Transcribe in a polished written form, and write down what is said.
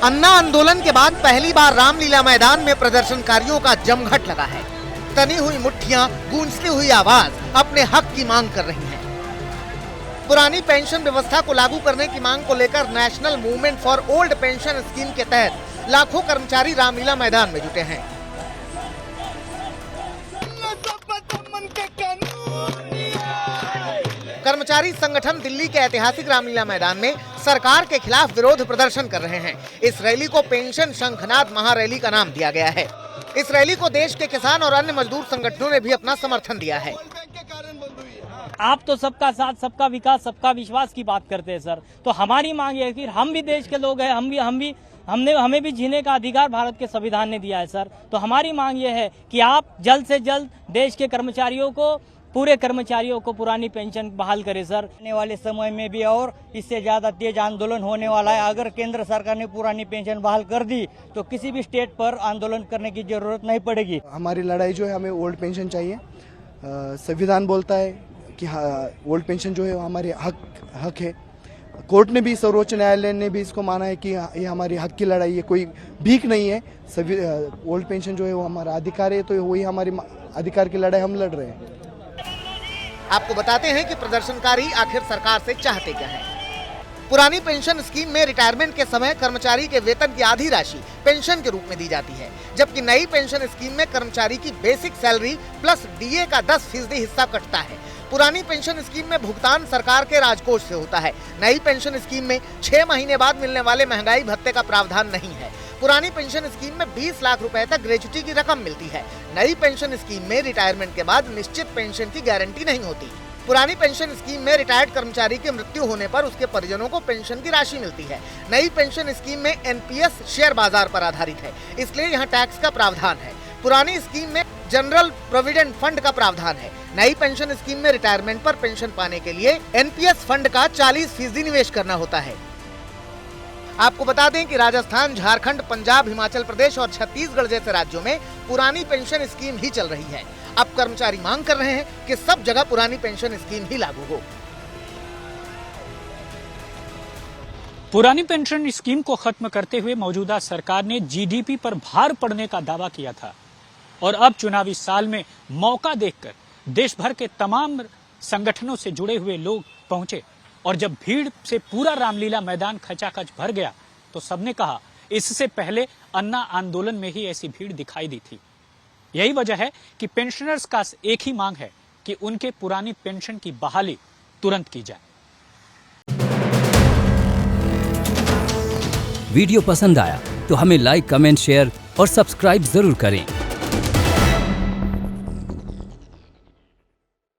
अन्ना आंदोलन के बाद पहली बार रामलीला मैदान में प्रदर्शनकारियों का जमघट लगा है। तनी हुई मुट्ठियां, गूंजती हुई आवाज अपने हक की मांग कर रही हैं। पुरानी पेंशन व्यवस्था को लागू करने की मांग को लेकर national movement for old pension scheme के तहत लाखों कर्मचारी रामलीला मैदान में जुटे हैं। कर्मचारी संगठन दिल्ली के ऐतिहासिक रामलीला मैदान में सरकार के खिलाफ विरोध प्रदर्शन कर रहे हैं। इस रैली को पेंशन शंखनाद महारैली का नाम दिया गया है। इस रैली को देश के किसान और अन्य मजदूर संगठनों ने भी अपना समर्थन दिया है। आप तो सबका साथ, सबका विकास, सबका विश्वास की बात करते हैं सर, तो हमारी मांग ये है कि हम भी देश के लोग हैं, हमें भी जीने का अधिकार भारत के संविधान ने दिया है सर। तो हमारी मांग ये है कि आप जल्द से जल्द देश के कर्मचारियों को, पूरे कर्मचारियों को पुरानी पेंशन बहाल करें सर। आने वाले समय में भी और इससे ज्यादा तेज आंदोलन होने वाला है। अगर केंद्र सरकार ने पुरानी पेंशन बहाल कर दी तो किसी भी स्टेट पर आंदोलन करने की जरूरत नहीं पड़ेगी। हमारी लड़ाई जो है, हमें ओल्ड पेंशन चाहिए। संविधान बोलता है कि ओल्ड पेंशन जो है हमारे हक है। कोर्ट ने भी, सर्वोच्च न्यायालय ने भी इसको माना है कि ये हमारी हक की लड़ाई है, कोई भीख नहीं है। ओल्ड पेंशन जो है वो हमारा अधिकार है, तो वही हमारी अधिकार की लड़ाई हम लड़ रहे हैं। आपको बताते हैं कि प्रदर्शनकारी आखिर सरकार से चाहते क्या हैं। पुरानी पेंशन स्कीम में रिटायरमेंट के समय कर्मचारी के वेतन की आधी राशि पेंशन के रूप में दी जाती है, जबकि नई पेंशन स्कीम में कर्मचारी की बेसिक सैलरी प्लस डीए का 10% हिस्सा कटता है। पुरानी पेंशन स्कीम में भुगतान सरकार के राजकोष से होता है। नई पेंशन स्कीम में 6 महीने बाद मिलने वाले महंगाई भत्ते का प्रावधान नहीं है। पुरानी पेंशन स्कीम में 20 लाख रुपए तक ग्रेच्युटी की रकम मिलती है। नई पेंशन स्कीम में रिटायरमेंट के बाद निश्चित पेंशन की गारंटी नहीं होती। पुरानी पेंशन स्कीम में रिटायर्ड कर्मचारी की मृत्यु होने पर उसके परिजनों को पेंशन की राशि मिलती है। नई पेंशन स्कीम में एनपीएस शेयर बाजार पर आधारित है, इसलिए यहाँ टैक्स का प्रावधान है। पुरानी स्कीम में जनरल प्रोविडेंट फंड का प्रावधान है। नई पेंशन स्कीम में रिटायरमेंट पर पेंशन पाने के लिए एनपीएस फंड का 40% निवेश करना होता है। आपको बता दें कि राजस्थान, झारखंड, पंजाब, हिमाचल प्रदेश और छत्तीसगढ़ जैसे राज्यों में पुरानी पेंशन स्कीम ही चल रही है। अब कर्मचारी मांग कर रहे हैं कि सब जगह पुरानी पेंशन स्कीम ही लागू हो। पुरानी पेंशन स्कीम को खत्म करते हुए मौजूदा सरकार ने जीडीपी पर भार पड़ने का दावा किया था और अब चुनावी साल में मौका देखकर देश भर के तमाम संगठनों से जुड़े हुए लोग पहुंचे और जब भीड़ से पूरा रामलीला मैदान खचाखच भर गया तो सबने कहा इससे पहले अन्ना आंदोलन में ही ऐसी भीड़ दिखाई दी थी। यही वजह है कि पेंशनर्स का एक ही मांग है कि उनके पुरानी पेंशन की बहाली तुरंत की जाए। वीडियो पसंद आया तो हमें लाइक, कमेंट, शेयर और सब्सक्राइब जरूर करें।